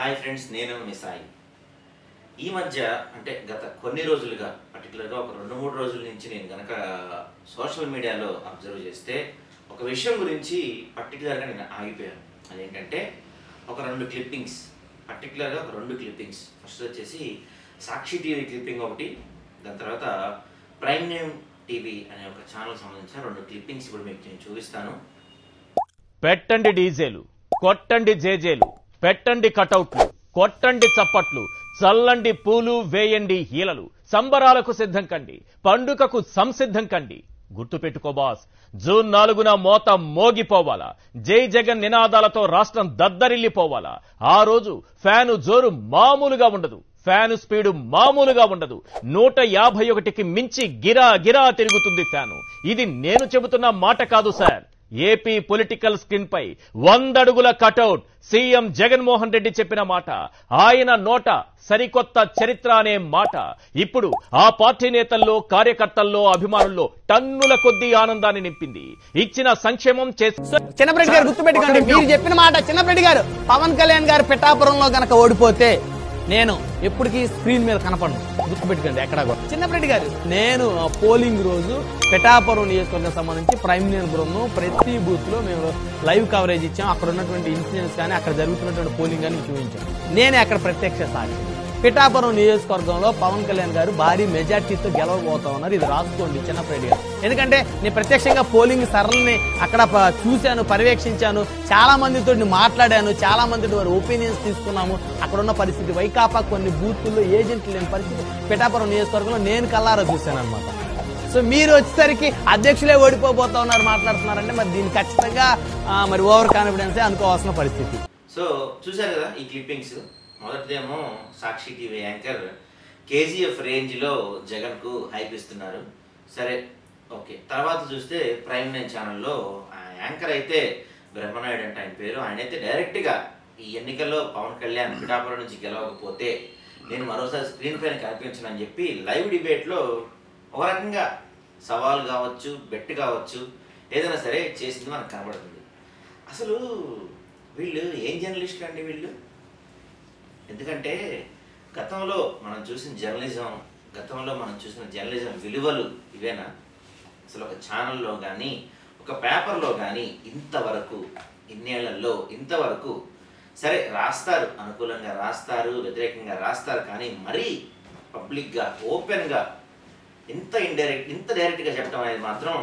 Hi friends, నేను మీ సాయి. ఈ మధ్య అంటే గత కొన్ని రోజులుగా, పర్టికులర్గా ఒక 2-3 రోజుల నుంచి నేను కనుక సోషల్ మీడియాలో అబ్జర్వ్ చేస్తే ఒక విషయం గురించి పర్టికులర్గా నేను ఆగిపోయాను. అదేంటంటే ఒక 2 క్లిప్పింగ్స్, పర్టికులర్గా ఒక 2 క్లిప్పింగ్స్. ఫస్ట్ వచ్చేసి సాక్షి టీవీ క్లిప్పింగ్ ఒకటి, దాని తర్వాత ప్రైమ్ నేమ్ టీవీ అనే ఒక ఛానల్ సంబంధించిన 2 క్లిప్పింగ్స్ ఇప్పుడు మీకు నేను చూపిస్తాను. పెట్టండి డీజేలు, కొట్టండి జేజేలు, పెట్టండి కటౌట్లు, కొట్టండి చప్పట్లు, చల్లండి పూలు, వేయండి హీలలు, సంబరాలకు సిద్ధం కండి, పండుగకు సంసిద్ధం కండి. గుర్తుపెట్టుకో బాస్, జూన్ 4న మోత మోగిపోవాలా, జై జగన్ నినాదాలతో రాష్ట్రం దద్దరిల్లిపోవాలా. ఆ రోజు ఫ్యాను జోరు మామూలుగా ఉండదు, ఫ్యాను స్పీడు మామూలుగా ఉండదు. 151కి మించి గిరా గిరా తిరుగుతుంది ఫ్యాను. ఇది నేను చెబుతున్న మాట కాదు సార్. ఏపీ పొలిటికల్ స్క్రీన్ పై 100 అడుగుల కటౌట్ సీఎం జగన్మోహన్ రెడ్డి చెప్పిన మాట. ఆయన నోట సరికొత్త చరిత్ర అనే మాట ఇప్పుడు ఆ పార్టీ నేతల్లో, కార్యకర్తల్లో, అభిమానుల్లో టన్నుల కొద్దీ ఆనందాన్ని నింపింది. ఇచ్చిన సంక్షేమం చిన్నరెడ్డి గారు గుర్తుపెట్టుకోండి, మీరు చెప్పిన మాట. చిన్నరెడ్డి గారు, పవన్ కళ్యాణ్ గారు పిఠాపురంలో గనక ఓడిపోతే నేను ఎప్పటికీ స్క్రీన్ మీద కనపడను, గుర్తుపెట్టుకోండి ఎక్కడ కూడా. చిన్నరెడ్డి గారు, నేను పోలింగ్ రోజు పిఠాపురం నియోజకవర్గం సంబంధించి ప్రైమ్ నేమ్ బృందం ప్రతి బూత్ లో మేము లైవ్ కవరేజ్ ఇచ్చాం. అక్కడ ఉన్నటువంటి ఇన్సిడెంట్స్ కానీ, అక్కడ జరుగుతున్నటువంటి పోలింగ్ కానీ చూపించాం. నేనే అక్కడ ప్రత్యక్ష సాక్షి. పిఠాపురం నియోజకవర్గంలో పవన్ కళ్యాణ్ గారు భారీ మెజార్టీతో గెలవబోతా ఉన్నారు. ఇది రాసుకోండి చిన్నరెడ్డి గారు. ఎందుకంటే నేను ప్రత్యక్షంగా పోలింగ్ సరళని అక్కడ చూశాను, పర్యవేక్షించాను, చాలా మందితో మాట్లాడాను, చాలా మందితో వారి ఒపీనియన్స్ తీసుకున్నాము. అక్కడ ఉన్న పరిస్థితి, వైకాపా కొన్ని బూతుల్లో ఏజెంట్లు లేని పరిస్థితి పిఠాపురం నియోజకవర్గంలో నేను కల్లారా చూశాను అనమాట. సో మీరు వచ్చేసరికి అధ్యక్షులే ఓడిపోబోతా ఉన్నారు మాట్లాడుతున్నారంటే మరి దీన్ని ఖచ్చితంగా మరి ఓవర్ కాన్ఫిడెన్సే అనుకోవాల్సిన పరిస్థితి. సో చూశారు కదా ఈ క్లిప్పింగ్స్. మొదటిదేమో సాక్షి టీవీ యాంకర్ కేజీఎఫ్ రేంజ్లో జగన్కు హైప్ ఇస్తున్నారు. సరే, ఓకే. తర్వాత చూస్తే ప్రైమ్ నైన్ ఛానల్లో యాంకర్ అయితే బ్రహ్మనాయుడు అంటే ఆయన పేరు. ఆయన అయితే డైరెక్ట్గా ఈ ఎన్నికల్లో పవన్ కళ్యాణ్ పిఠాపురం నుంచి గెలవకపోతే నేను మరోసారి స్క్రీన్ పైన కనిపించనని చెప్పి లైవ్ డిబేట్లో ఒక రకంగా సవాల్ కావచ్చు, బెట్ కావచ్చు, ఏదైనా సరే చేసింది మనకు కనబడుతుంది. అసలు వీళ్ళు ఏం జర్నలిస్టులు అండి వీళ్ళు? ఎందుకంటే గతంలో మనం చూసిన జర్నలిజం విలువలు ఇవేనా? అసలు ఒక ఛానల్లో కానీ, ఒక పేపర్లో కానీ ఇంతవరకు, ఇన్నేళ్లలో ఇంతవరకు సరే రాస్తారు, అనుకూలంగా రాస్తారు, వ్యతిరేకంగా రాస్తారు, కానీ మరీ పబ్లిక్గా, ఓపెన్గా ఇంత డైరెక్ట్గా చెప్పడం అనేది మాత్రం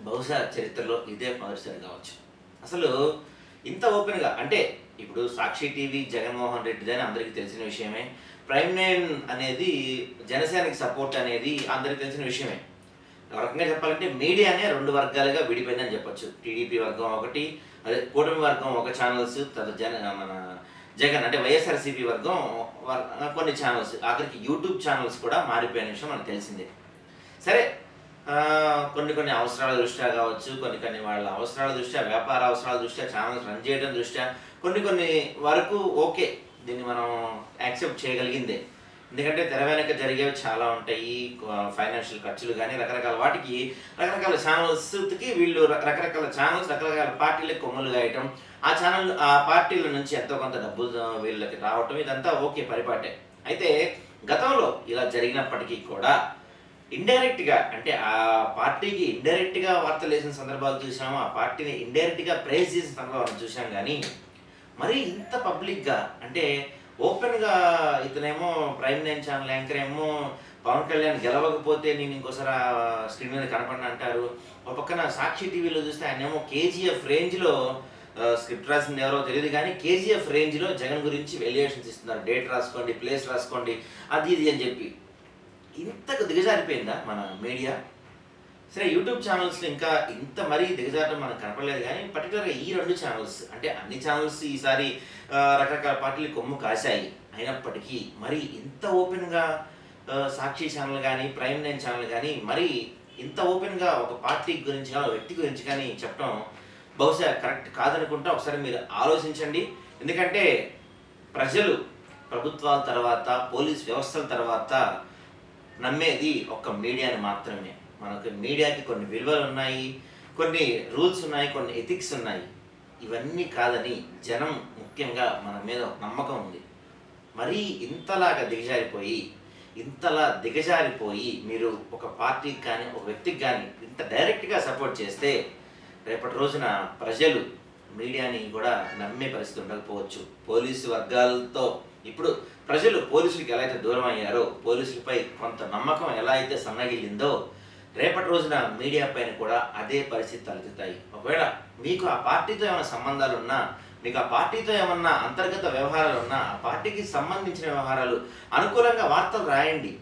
బహుశా చరిత్రలో ఇదే మొదటిసారి కావచ్చు. అసలు ఇంత ఓపెన్గా అంటే ఇప్పుడు సాక్షి టీవీ జగన్మోహన్ రెడ్డి అని అందరికీ తెలిసిన విషయమే. ప్రైమ్ నైన్ అనేది జనసేనకి సపోర్ట్ అనేది అందరికీ తెలిసిన విషయమే. ఒక రకంగా చెప్పాలంటే మీడియానే 2 వర్గాలుగా విడిపోయిందని చెప్పొచ్చు. టీడీపీ వర్గం ఒకటి, అదే కూటమి వర్గం ఒక ఛానల్స్, మన జగన్ అంటే వైఎస్ఆర్సీపీ వర్గం కొన్ని ఛానల్స్, ఆఖరికి యూట్యూబ్ ఛానల్స్ కూడా మారిపోయిన విషయం మనకు తెలిసిందే. సరే, కొన్ని అవసరాల దృష్ట్యా కావచ్చు, కొన్ని వాళ్ళ అవసరాల దృష్ట్యా, వ్యాపార అవసరాల దృష్ట్యా, ఛానల్స్ రన్ చేయడం దృష్ట్యా కొన్ని వరకు ఓకే, దీన్ని మనం యాక్సెప్ట్ చేయగలిగిందే. ఎందుకంటే తెర వెనక జరిగేవి చాలా ఉంటాయి, ఫైనాన్షియల్ ఖర్చులు కానీ, రకరకాల వాటికి రకరకాల ఛానల్స్కి వీళ్ళు రకరకాల ఛానల్స్ రకరకాల పార్టీలకు కొమ్ములు గాయటం, ఆ పార్టీల నుంచి ఎంతో కొంత డబ్బులు వీళ్ళకి రావటం, ఇదంతా ఓకే, పరిపాటే. అయితే గతంలో ఇలా జరిగినప్పటికీ కూడా ఇండైరెక్ట్గా అంటే ఆ పార్టీకి ఇండైరెక్ట్గా వార్తలు వేసిన సందర్భాలు చూసాము, ఆ పార్టీని ఇండైరెక్ట్గా ప్రైజ్ చేసిన సందర్భాలు చూసాం. కానీ మరి ఇంత పబ్లిక్గా అంటే ఓపెన్గా ఇతనేమో ప్రైమ్ నైన్ ఛానల్ యాంకర్ ఏమో పవన్ కళ్యాణ్ గెలవకపోతే నేను ఇంకోసారి స్క్రీన్ మీద కనపడిన అంటారు. ఒక పక్కన సాక్షి టీవీలో చూస్తే ఆయన ఏమో కేజీఎఫ్ రేంజ్లో స్క్రిప్ట్ రాసింది ఎవరో తెలియదు కానీ కేజీఎఫ్ రేంజ్లో జగన్ గురించి వాల్యుయేషన్స్ ఇస్తున్నారు. డేట్ రాసుకోండి, ప్లేస్ రాసుకోండి, అది ఇది అని చెప్పి. ఇంతకు దిగజారిపోయిందా మన మీడియా? సరే, యూట్యూబ్ ఛానల్స్లో ఇంకా ఇంత మరీ దిగజారడం మనకు కనపడలేదు. కానీ పర్టికులర్గా ఈ 2 ఛానల్స్ అంటే అన్ని ఛానల్స్ ఈసారి రకరకాల పార్టీలు కొమ్ము కాశాయి. అయినప్పటికీ మరి ఇంత ఓపెన్గా సాక్షి ఛానల్ కానీ, ప్రైమ్ నైన్ ఛానల్ కానీ మరి ఇంత ఓపెన్గా ఒక పార్టీ గురించి కానీ, వ్యక్తి గురించి కానీ చెప్పడం బహుశా కరెక్ట్ కాదనుకుంటా. ఒకసారి మీరు ఆలోచించండి. ఎందుకంటే ప్రజలు ప్రభుత్వాల తర్వాత, పోలీస్ వ్యవస్థల తర్వాత నమ్మేది ఒక్క మీడియాని మాత్రమే. మనకు మీడియాకి కొన్ని విలువలు ఉన్నాయి, కొన్ని రూల్స్ ఉన్నాయి, కొన్ని ఎథిక్స్ ఉన్నాయి. ఇవన్నీ కాదని జనం ముఖ్యంగా మన మీద నమ్మకం ఉంది. మరీ ఇంతలా దిగజారిపోయి మీరు ఒక పార్టీకి కానీ ఒక వ్యక్తికి కానీ ఇంత డైరెక్ట్గా సపోర్ట్ చేస్తే రేపటి రోజున ప్రజలు మీడియాని కూడా నమ్మే పరిస్థితి ఉండకపోవచ్చు. పోలీసు వర్గాలతో ఇప్పుడు ప్రజలు పోలీసులకి ఎలా అయితే దూరం అయ్యారో, పోలీసులపై కొంత నమ్మకం ఎలా అయితే సన్నగిల్లిందో, రేపటి రోజున మీడియా పైన కూడా అదే పరిస్థితి తలెత్తుతాయి. ఒకవేళ మీకు ఆ పార్టీతో ఏమైనా సంబంధాలు ఉన్నా, మీకు ఆ పార్టీతో ఏమన్నా అంతర్గత వ్యవహారాలు ఉన్నా, ఆ పార్టీకి సంబంధించిన వ్యవహారాలు అనుకూలంగా వార్తలు రాయండి,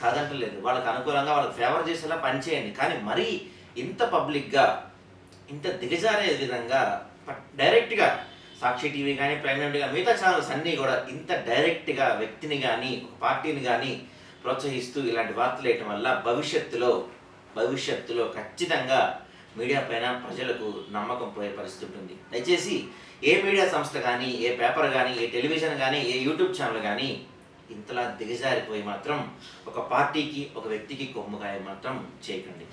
కాదంటలేదు. వాళ్ళకి అనుకూలంగా వాళ్ళకి ఫేవర్ చేసేలా పనిచేయండి. కానీ మరీ ఇంత పబ్లిక్గా ఇంత దిగజారే విధంగా డైరెక్ట్గా సాక్షి టీవీ కానీ, ప్రైమ్ నైన్ కానీ, మిగతా ఛానల్స్ అన్నీ కూడా ఇంత డైరెక్ట్గా వ్యక్తిని కానీ ఒక పార్టీని కానీ ప్రోత్సహిస్తూ ఇలాంటి వార్తలు వేయటం వల్ల భవిష్యత్తులో ఖచ్చితంగా మీడియా పైన ప్రజలకు నమ్మకం పోయే పరిస్థితి ఉంటుంది. దయచేసి ఏ మీడియా సంస్థ కానీ, ఏ పేపర్ కానీ, ఏ టెలివిజన్ కానీ, ఏ యూట్యూబ్ ఛానల్ కానీ ఇంతలా దిగజారిపోయి మాత్రం ఒక పార్టీకి ఒక వ్యక్తికి కొమ్ముగాయ మాత్రం చేయకండి.